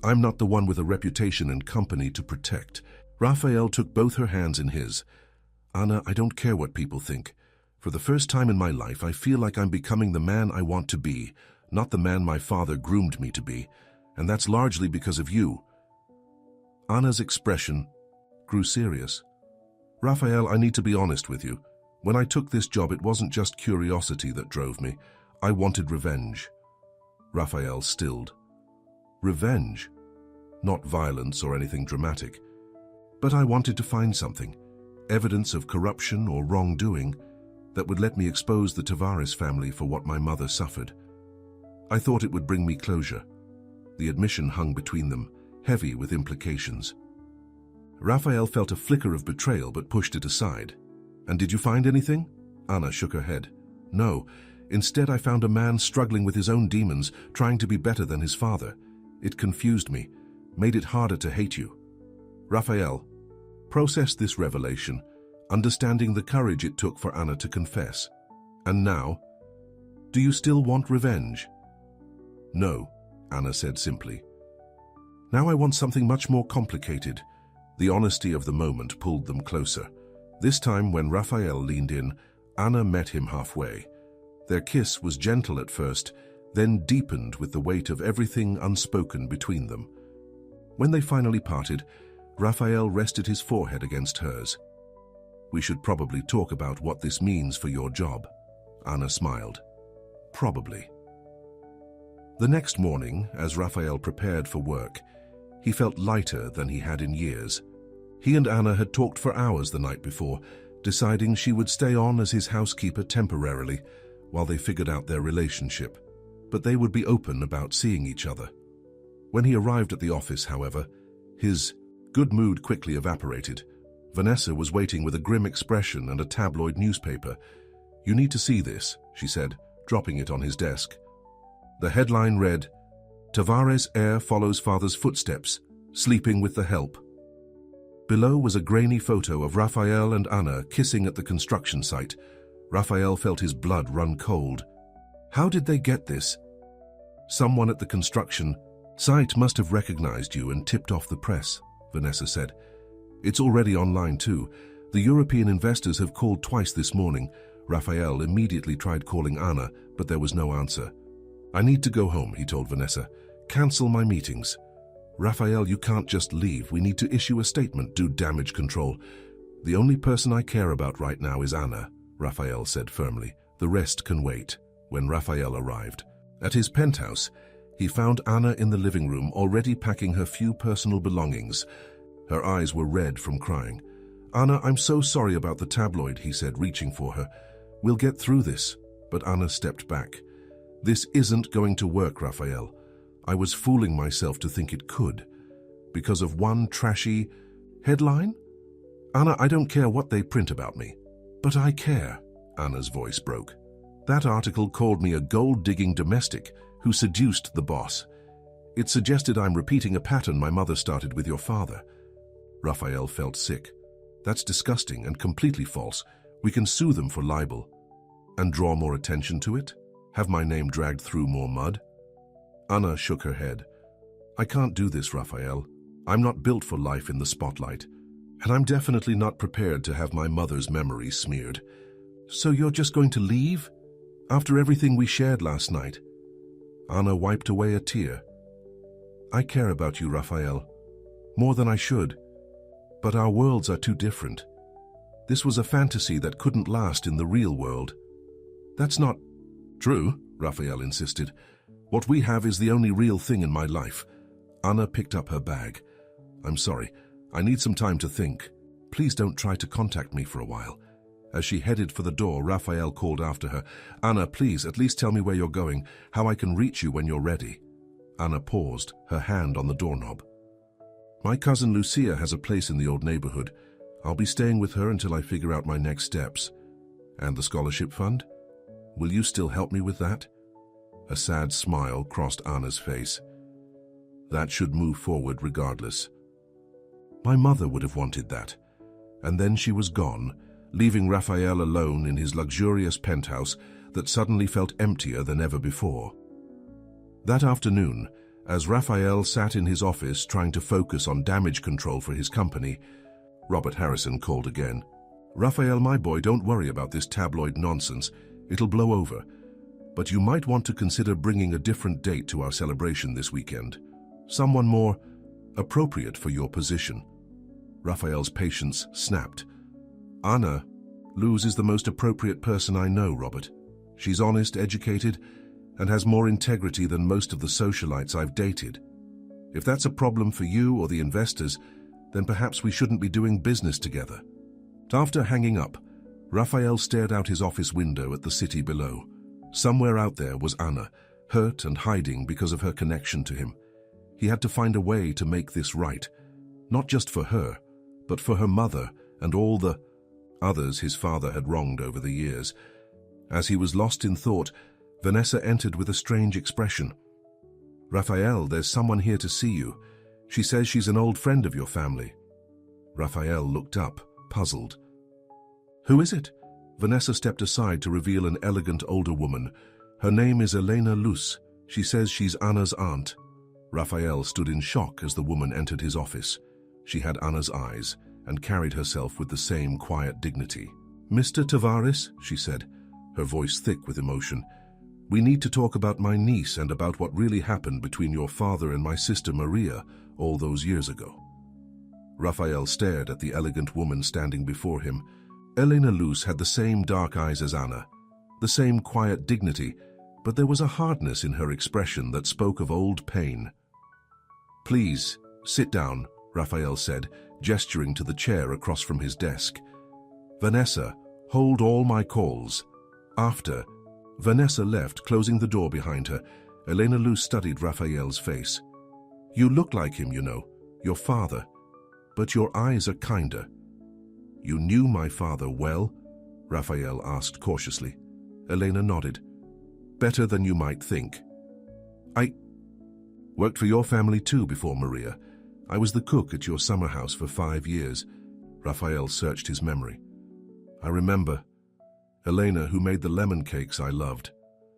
I'm not the one with a reputation and company to protect. Raphael took both her hands in his. Anna, I don't care what people think. For the first time in my life, I feel like I'm becoming the man I want to be, not the man my father groomed me to be, and that's largely because of you. Anna's expression grew serious. Raphael, I need to be honest with you. When I took this job, it wasn't just curiosity that drove me. I wanted revenge. Raphael stilled. Revenge? Not violence or anything dramatic. But I wanted to find something, evidence of corruption or wrongdoing, that would let me expose the Tavares family for what my mother suffered. I thought it would bring me closure. The admission hung between them, heavy with implications. Raphael felt a flicker of betrayal but pushed it aside. And did you find anything? Anna shook her head. No. Instead, I found a man struggling with his own demons, trying to be better than his father. It confused me, made it harder to hate you. Raphael processed this revelation, understanding the courage it took for Anna to confess. And now, do you still want revenge? No, Anna said simply. Now I want something much more complicated. The honesty of the moment pulled them closer. This time, when Raphael leaned in, Anna met him halfway. Their kiss was gentle at first, then deepened with the weight of everything unspoken between them. When they finally parted, Raphael rested his forehead against hers. We should probably talk about what this means for your job. Anna smiled. Probably. The next morning, as Raphael prepared for work, he felt lighter than he had in years. He and Anna had talked for hours the night before, deciding she would stay on as his housekeeper temporarily while they figured out their relationship, but they would be open about seeing each other. When he arrived at the office, however, his good mood quickly evaporated. Vanessa was waiting with a grim expression and a tabloid newspaper. You need to see this, she said, dropping it on his desk. The headline read, Tavares heir follows father's footsteps, sleeping with the help. Below was a grainy photo of Raphael and Anna kissing at the construction site. Raphael felt his blood run cold. How did they get this? Someone at the construction site must have recognized you and tipped off the press, Vanessa said. It's already online too. The European investors have called twice this morning. Raphael immediately tried calling Anna, but there was no answer. I need to go home, he told Vanessa. Cancel my meetings. Raphael, you can't just leave. We need to issue a statement, do damage control. The only person I care about right now is Anna, Raphael said firmly. The rest can wait. When Raphael arrived at his penthouse, he found Anna in the living room, already packing her few personal belongings. Her eyes were red from crying. Anna, I'm so sorry about the tabloid, he said, reaching for her. We'll get through this. But Anna stepped back. This isn't going to work, Raphael. I was fooling myself to think it could. Because of one trashy headline? Anna, I don't care what they print about me. But I care, Anna's voice broke. That article called me a gold-digging domestic who seduced the boss. It suggested I'm repeating a pattern my mother started with your father. Raphael felt sick. That's disgusting and completely false. We can sue them for libel. And draw more attention to it? Have my name dragged through more mud? Anna shook her head. I can't do this, Raphael. I'm not built for life in the spotlight, and I'm definitely not prepared to have my mother's memory smeared. So you're just going to leave? After everything we shared last night? Anna wiped away a tear. I care about you, Raphael, more than I should, but our worlds are too different. This was a fantasy that couldn't last in the real world. That's not true, Raphael insisted. What we have is the only real thing in my life. Anna picked up her bag. I'm sorry, I need some time to think. Please don't try to contact me for a while. As she headed for the door, Raphael called after her. Anna, please, at least tell me where you're going, how I can reach you when you're ready. Anna paused, her hand on the doorknob. My cousin Lucia has a place in the old neighborhood. I'll be staying with her until I figure out my next steps. And the scholarship fund? Will you still help me with that? A sad smile crossed Anna's face. That should move forward regardless. My mother would have wanted that. And then she was gone, leaving Raphael alone in his luxurious penthouse that suddenly felt emptier than ever before. That afternoon, as Raphael sat in his office trying to focus on damage control for his company, Robert Harrison called again. Raphael, my boy, don't worry about this tabloid nonsense. It'll blow over. But you might want to consider bringing a different date to our celebration this weekend. Someone more appropriate for your position. Raphael's patience snapped. Anna, Luz is the most appropriate person I know, Robert. She's honest, educated, and has more integrity than most of the socialites I've dated. If that's a problem for you or the investors, then perhaps we shouldn't be doing business together. After hanging up, Raphael stared out his office window at the city below. Somewhere out there was Anna, hurt and hiding because of her connection to him. He had to find a way to make this right, not just for her, but for her mother and all the others his father had wronged over the years. As he was lost in thought, Vanessa entered with a strange expression. Raphael, there's someone here to see you. She says she's an old friend of your family. Raphael looked up, puzzled. Who is it? Vanessa stepped aside to reveal an elegant older woman. Her name is Elena Luz. She says she's Anna's aunt. Raphael stood in shock as the woman entered his office. She had Anna's eyes and carried herself with the same quiet dignity. Mr. Tavares, she said, her voice thick with emotion, we need to talk about my niece and about what really happened between your father and my sister Maria all those years ago. Raphael stared at the elegant woman standing before him. Elena Luz had the same dark eyes as Anna, the same quiet dignity, but there was a hardness in her expression that spoke of old pain. Please, sit down, Raphael said, gesturing to the chair across from his desk. Vanessa, hold all my calls. After Vanessa left, closing the door behind her, Elena Luz studied Raphael's face. You look like him, you know, your father, but your eyes are kinder. You knew my father well? Raphael asked cautiously. Elena nodded. Better than you might think. I worked for your family too before Maria. I was the cook at your summer house for 5 years. Raphael searched his memory. I remember. Elena, who made the lemon cakes I loved.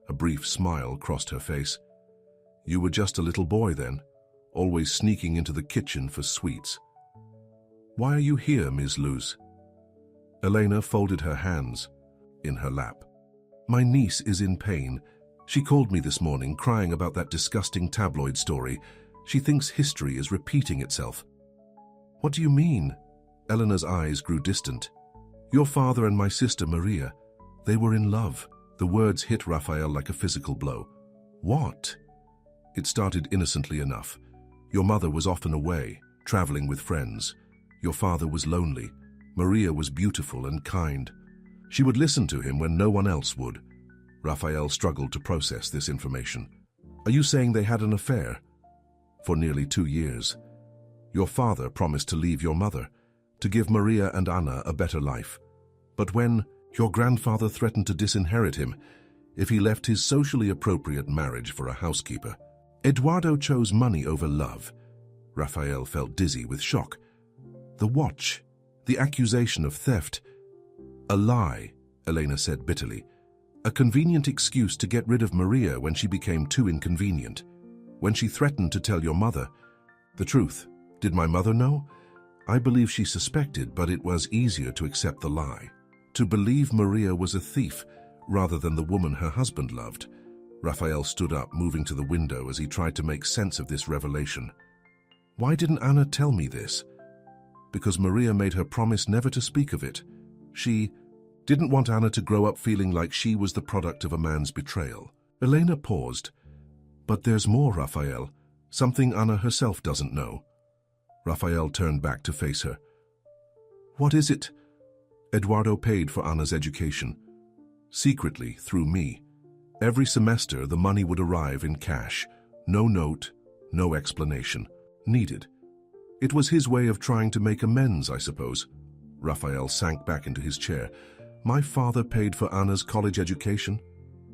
A brief smile crossed her face. You were just a little boy then, always sneaking into the kitchen for sweets. Why are you here, Ms. Luz? Elena folded her hands in her lap. My niece is in pain. She called me this morning crying about that disgusting tabloid story. She thinks history is repeating itself. What do you mean? Eleanor's eyes grew distant. Your father and my sister Maria, they were in love. The words hit Raphael like a physical blow. What? It started innocently enough. Your mother was often away, traveling with friends. Your father was lonely. Maria was beautiful and kind. She would listen to him when no one else would. Raphael struggled to process this information. Are you saying they had an affair? For nearly 2 years. Your father promised to leave your mother, to give Maria and Anna a better life. But when your grandfather threatened to disinherit him if he left his socially appropriate marriage for a housekeeper, Eduardo chose money over love. Raphael felt dizzy with shock. The watch, the accusation of theft. A lie, Elena said bitterly. A convenient excuse to get rid of Maria when she became too inconvenient. When she threatened to tell your mother. The truth. Did my mother know? I believe she suspected, but it was easier to accept the lie. To believe Maria was a thief rather than the woman her husband loved. Raphael stood up, moving to the window as he tried to make sense of this revelation. Why didn't Anna tell me this? Because Maria made her promise never to speak of it. She didn't want Anna to grow up feeling like she was the product of a man's betrayal. Elena paused. But there's more, Raphael. Something Anna herself doesn't know. Raphael turned back to face her. What is it? Eduardo paid for Anna's education. Secretly, through me. Every semester, the money would arrive in cash. No note, no explanation. Needed. It was his way of trying to make amends, I suppose. Raphael sank back into his chair. My father paid for Anna's college education.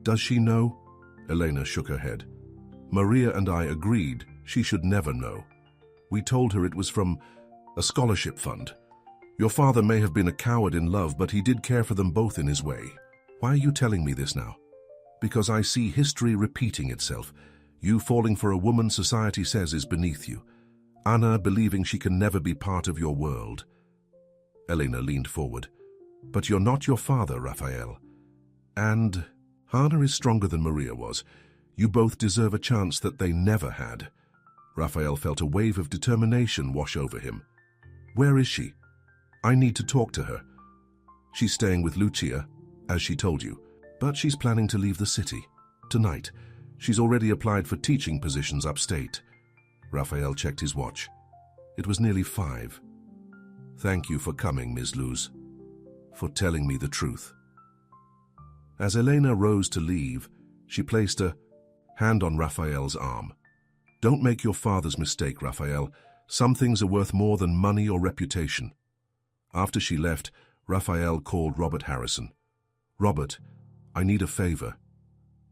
Does she know? Elena shook her head. Maria and I agreed she should never know. We told her it was from a scholarship fund. Your father may have been a coward in love, but he did care for them both in his way. Why are you telling me this now? Because I see history repeating itself. You falling for a woman society says is beneath you. Anna believing she can never be part of your world. Elena leaned forward. But you're not your father, Raphael. And Anna is stronger than Maria was. You both deserve a chance that they never had. Raphael felt a wave of determination wash over him. Where is she? I need to talk to her. She's staying with Lucia, as she told you, but she's planning to leave the city. Tonight. She's already applied for teaching positions upstate. Raphael checked his watch. It was nearly 5. Thank you for coming, Ms. Luz. For telling me the truth. As Elena rose to leave, she placed a hand on Raphael's arm. Don't make your father's mistake, Raphael. Some things are worth more than money or reputation. After she left, Raphael called Robert Harrison. Robert, I need a favor.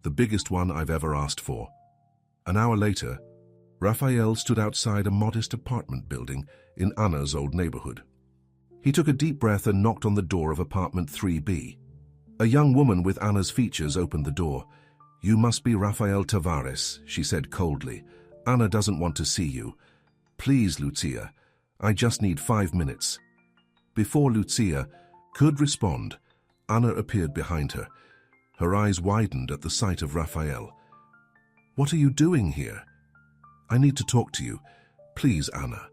The biggest one I've ever asked for. An hour later, Raphael stood outside a modest apartment building in Anna's old neighborhood. He took a deep breath and knocked on the door of apartment 3B. A young woman with Anna's features opened the door. You must be Rafael Tavares, she said coldly. Anna doesn't want to see you. Please, Lucia, I just need 5 minutes. Before Lucia could respond, Anna appeared behind her. Her eyes widened at the sight of Raphael. What are you doing here? I need to talk to you. Please, Anna.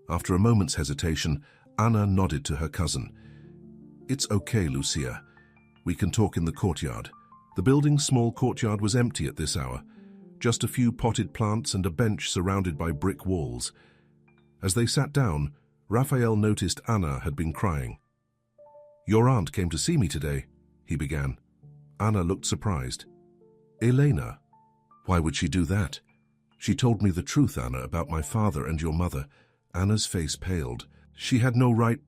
After a moment's hesitation, Anna nodded to her cousin. It's okay, Lucia. We can talk in the courtyard. The building's small courtyard was empty at this hour. Just a few potted plants and a bench surrounded by brick walls. As they sat down, Raphael noticed Anna had been crying. Your aunt came to see me today, he began. Anna looked surprised. Elena? Why would she do that? She told me the truth, Anna, about my father and your mother. Anna's face paled. She had no right.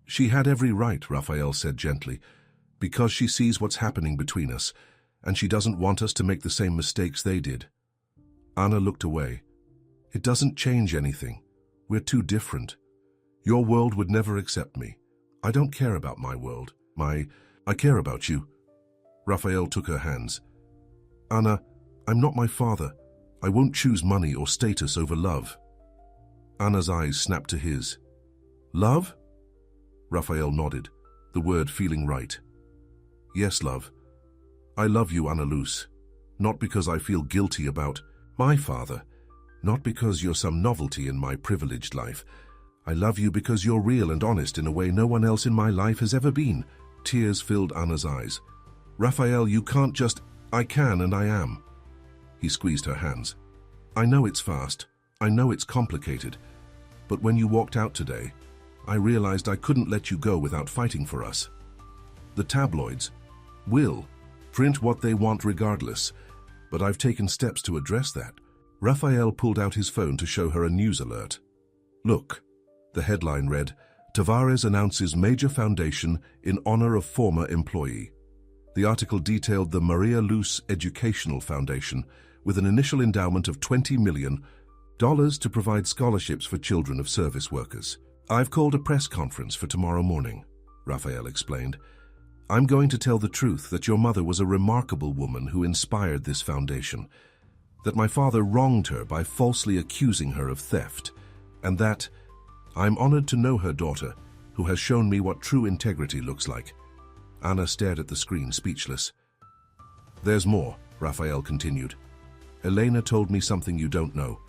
She had every right, Raphael said gently, because she sees what's happening between us, and she doesn't want us to make the same mistakes they did. Anna looked away. It doesn't change anything. We're too different. Your world would never accept me. I don't care about my world. I care about you. Raphael took her hands. Anna, I'm not my father. I won't choose money or status over love. Anna's eyes snapped to his. Love? Raphael nodded, the word feeling right. Yes, love. I love you, Anna Luz. Not because I feel guilty about my father. Not because you're some novelty in my privileged life. I love you because you're real and honest in a way no one else in my life has ever been. Tears filled Anna's eyes. Raphael, you can't just... I can and I am. He squeezed her hands. I know it's fast. I know it's complicated. But when you walked out today, I realized I couldn't let you go without fighting for us. The tabloids will print what they want regardless, but I've taken steps to address that. Raphael pulled out his phone to show her a news alert. Look, the headline read, Tavares announces major foundation in honor of former employee. The article detailed the Maria Luz Educational Foundation with an initial endowment of $20 million to provide scholarships for children of service workers. I've called a press conference for tomorrow morning, Raphael explained. I'm going to tell the truth that your mother was a remarkable woman who inspired this foundation. that my father wronged her by falsely accusing her of theft, and that I'm honored to know her daughter, who has shown me what true integrity looks like. Anna stared at the screen, speechless. There's more, Raphael continued. Elena told me something you don't know.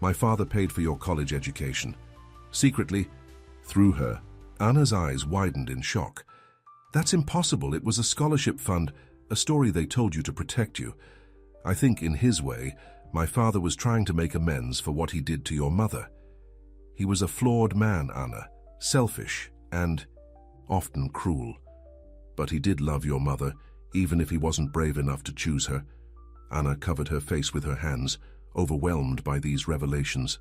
My father paid for your college education. Secretly, through her. Anna's eyes widened in shock. That's impossible. It was a scholarship fund, a story they told you to protect you. I think, in his way, my father was trying to make amends for what he did to your mother. He was a flawed man, Anna, selfish and often cruel. But he did love your mother, even if he wasn't brave enough to choose her. Anna covered her face with her hands, overwhelmed by these revelations.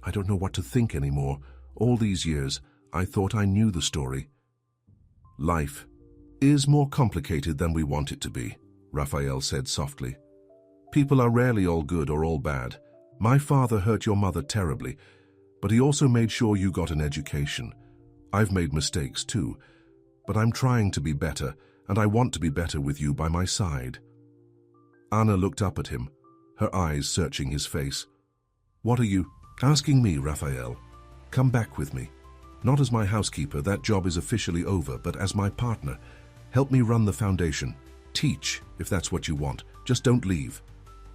I don't know what to think anymore. All these years, I thought I knew the story. Life is more complicated than we want it to be, Raphael said softly. People are rarely all good or all bad. My father hurt your mother terribly, but he also made sure you got an education. I've made mistakes too, but I'm trying to be better, and I want to be better with you by my side. Anna looked up at him, her eyes searching his face. What are you asking me, Raphael? Come back with me. Not as my housekeeper, that job is officially over, but as my partner. Help me run the foundation. Teach, if that's what you want. Just don't leave.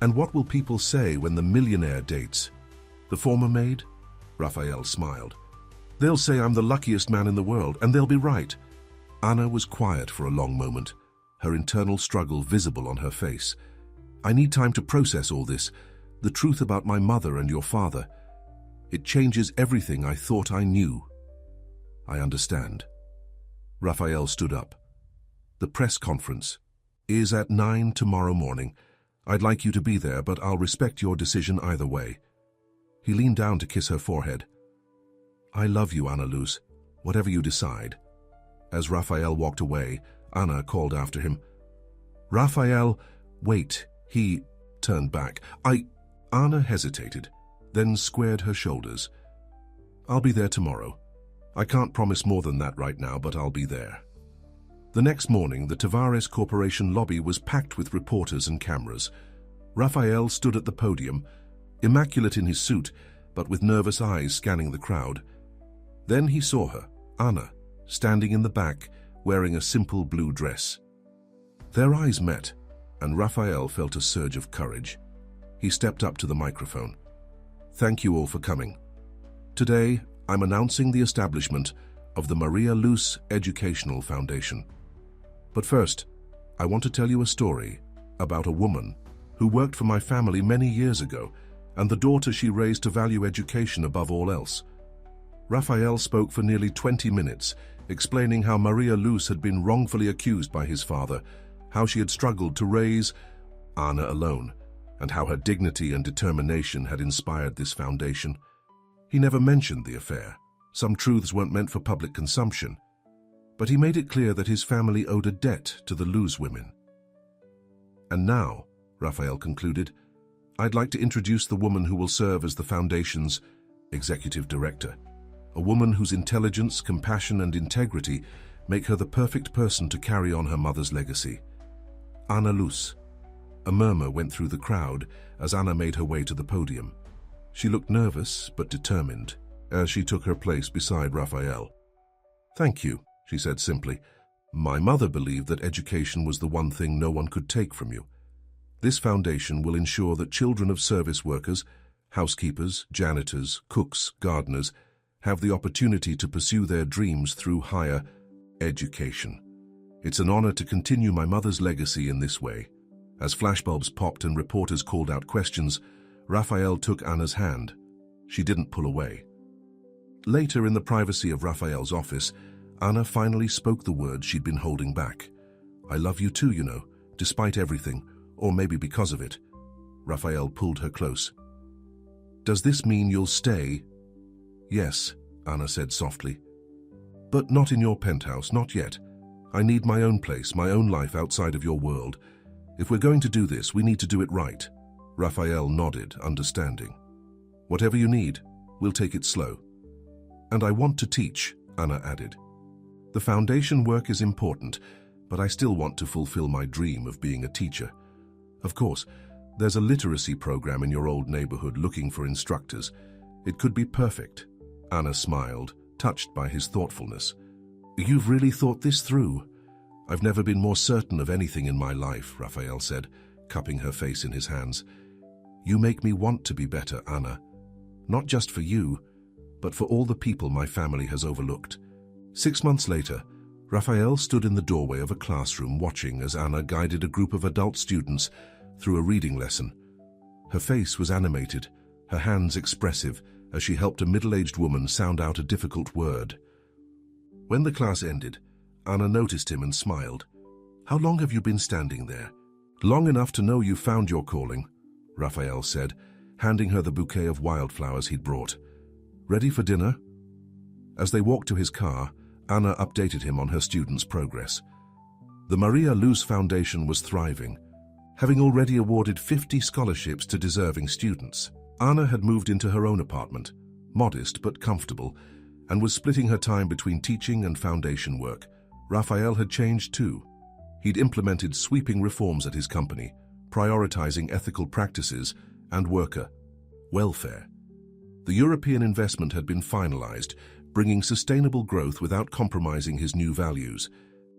And what will people say when the millionaire dates? The former maid? Raphael smiled. They'll say I'm the luckiest man in the world, and they'll be right. Anna was quiet for a long moment, her internal struggle visible on her face. I need time to process all this, the truth about my mother and your father. It changes everything I thought I knew. I understand. Raphael stood up. The press conference is at 9 tomorrow morning. I'd like you to be there, but I'll respect your decision either way. He leaned down to kiss her forehead. I love you, Anna Luz, whatever you decide. As Raphael walked away, Anna called after him. Raphael, wait. He turned back. Anna hesitated, then squared her shoulders. I'll be there tomorrow. I can't promise more than that right now, but I'll be there. The next morning, the Tavares Corporation lobby was packed with reporters and cameras. Raphael stood at the podium, immaculate in his suit, but with nervous eyes scanning the crowd. Then he saw her, Anna, standing in the back, wearing a simple blue dress. Their eyes met, and Raphael felt a surge of courage. He stepped up to the microphone. Thank you all for coming. Today, I'm announcing the establishment of the Maria Luz Educational Foundation. But first, I want to tell you a story about a woman who worked for my family many years ago and the daughter she raised to value education above all else. Raphael spoke for nearly 20 minutes, explaining how Maria Luz had been wrongfully accused by his father, how she had struggled to raise Anna alone, and how her dignity and determination had inspired this foundation. He never mentioned the affair. Some truths weren't meant for public consumption, but he made it clear that his family owed a debt to the Luz women. And now, Raphael concluded, I'd like to introduce the woman who will serve as the foundation's executive director, a woman whose intelligence, compassion, and integrity make her the perfect person to carry on her mother's legacy. Anna Luz. A murmur went through the crowd as Anna made her way to the podium. She looked nervous but determined as she took her place beside Raphael. Thank you, she said simply. My mother believed that education was the one thing no one could take from you. This foundation will ensure that children of service workers, housekeepers, janitors, cooks, gardeners, have the opportunity to pursue their dreams through higher education. It's an honor to continue my mother's legacy in this way. As flashbulbs popped and reporters called out questions, Raphael took Anna's hand. She didn't pull away. Later, in the privacy of Raphael's office, Anna finally spoke the words she'd been holding back. I love you too, you know, despite everything, or maybe because of it. Raphael pulled her close. Does this mean you'll stay? Yes, Anna said softly. But not in your penthouse, not yet. I need my own place, my own life outside of your world. If we're going to do this, we need to do it right. Raphael nodded, understanding. Whatever you need, we'll take it slow. And I want to teach, Anna added. The foundation work is important, but I still want to fulfill my dream of being a teacher. Of course, There's a literacy program in your old neighborhood looking for instructors. It could be perfect. Anna smiled, touched by his thoughtfulness. You've really thought this through. I've never been more certain of anything in my life, Raphael said, cupping her face in his hands. You make me want to be better, Anna. Not just for you, but for all the people my family has overlooked. 6 months later, Raphael stood in the doorway of a classroom watching as Anna guided a group of adult students through a reading lesson. Her face was animated, her hands expressive, as she helped a middle-aged woman sound out a difficult word. When the class ended, Anna noticed him and smiled. How long have you been standing there? Long enough to know you found your calling, Raphael said, handing her the bouquet of wildflowers he'd brought. Ready for dinner? As they walked to his car, Anna updated him on her students' progress. The Maria Luz Foundation was thriving, having already awarded 50 scholarships to deserving students. Anna had moved into her own apartment, modest but comfortable, and was splitting her time between teaching and foundation work. Raphael had changed too. He'd implemented sweeping reforms at his company, prioritizing ethical practices and worker welfare. The European investment had been finalized, bringing sustainable growth without compromising his new values.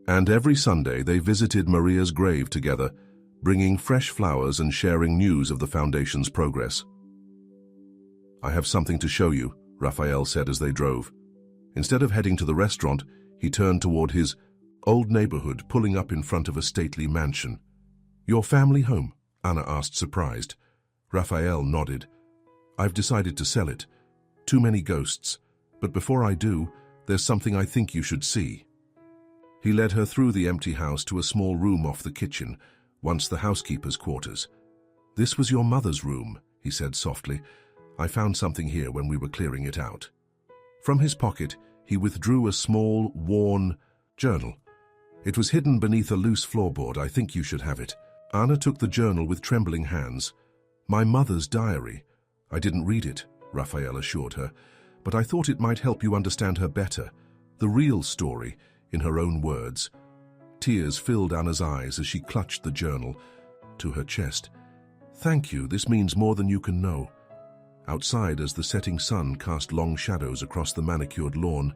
And every Sunday they visited Maria's grave together, bringing fresh flowers and sharing news of the foundation's progress. I have something to show you, Raphael said as they drove. Instead of heading to the restaurant, he turned toward his old neighborhood, pulling up in front of a stately mansion. Your family home? Anna asked, surprised. Raphael nodded. I've decided to sell it. Too many ghosts. But before I do, there's something I think you should see. He led her through the empty house to a small room off the kitchen, once the housekeeper's quarters. This was your mother's room, he said softly. I found something here when we were clearing it out. From his pocket, he withdrew a small, worn journal. It was hidden beneath a loose floorboard. I think you should have it. Anna took the journal with trembling hands. My mother's diary. I didn't read it, Raphael assured her, but I thought it might help you understand her better. The real story, in her own words. Tears filled Anna's eyes as she clutched the journal to her chest. Thank you, this means more than you can know. Outside, as the setting sun cast long shadows across the manicured lawn,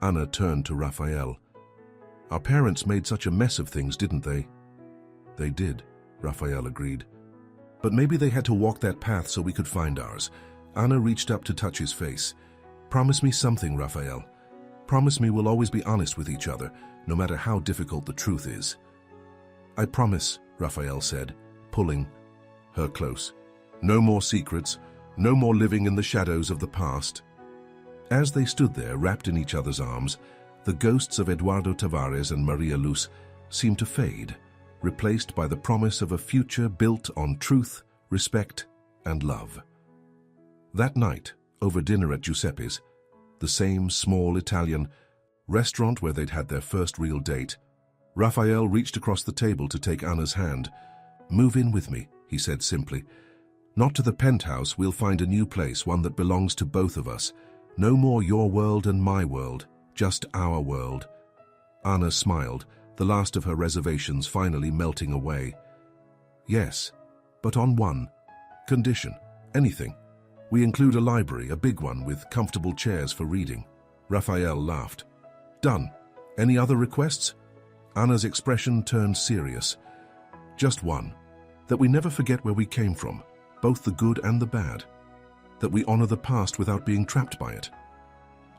Anna turned to Raphael. Our parents made such a mess of things, didn't they? They did, Raphael agreed. But maybe they had to walk that path so we could find ours. Anna reached up to touch his face. Promise me something, Raphael. Promise me we'll always be honest with each other, no matter how difficult the truth is. I promise, Raphael said, pulling her close. No more secrets, no more living in the shadows of the past. As they stood there, wrapped in each other's arms, the ghosts of Eduardo Tavares and Maria Luz seemed to fade, replaced by the promise of a future built on truth, respect, and love. That night, over dinner at Giuseppe's, the same small Italian restaurant where they'd had their first real date, Raphael reached across the table to take Anna's hand. Move in with me, he said simply. Not to the penthouse, we'll find a new place, one that belongs to both of us. No more your world and my world, just our world. Anna smiled, the last of her reservations finally melting away. Yes, but on one condition. Anything. We include a library, a big one, with comfortable chairs for reading. Raphael laughed. Done. Any other requests? Anna's expression turned serious. Just one. That we never forget where we came from, both the good and the bad. That we honor the past without being trapped by it.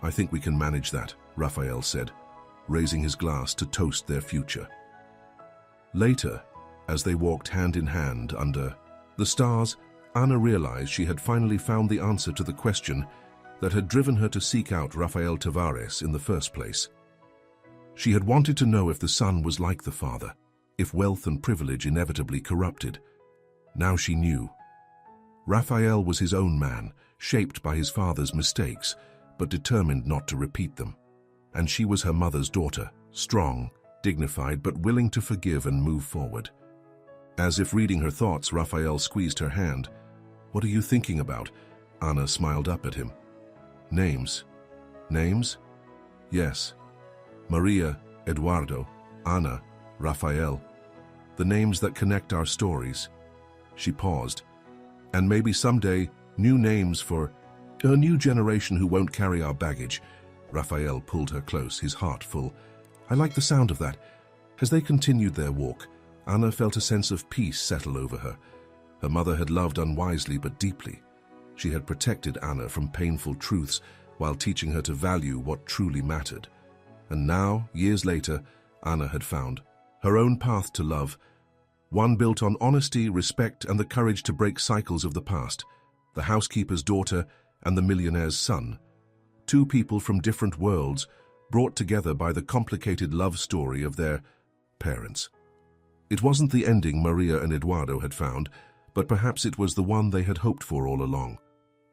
I think we can manage that, Raphael said, raising his glass to toast their future. Later, as they walked hand in hand under the stars, Anna realized she had finally found the answer to the question that had driven her to seek out Rafael Tavares in the first place. She had wanted to know if the son was like the father, if wealth and privilege inevitably corrupted. Now she knew. Rafael was his own man, shaped by his father's mistakes, but determined not to repeat them. And she was her mother's daughter, strong, dignified, but willing to forgive and move forward. As if reading her thoughts, Rafael squeezed her hand. What are you thinking about? Anna smiled up at him. Names. Names? Yes. Maria, Eduardo, Anna, Rafael. The names that connect our stories. She paused. And maybe someday, new names for a new generation who won't carry our baggage. Raphael pulled her close, his heart full. I like the sound of that. As they continued their walk, Anna felt a sense of peace settle over her. Her mother had loved unwisely but deeply. She had protected Anna from painful truths while teaching her to value what truly mattered. And now, years later, Anna had found her own path to love, one built on honesty, respect, and the courage to break cycles of the past. The housekeeper's daughter and the millionaire's son. Two people from different worlds, brought together by the complicated love story of their parents. It wasn't the ending Maria and Eduardo had found, but perhaps it was the one they had hoped for all along.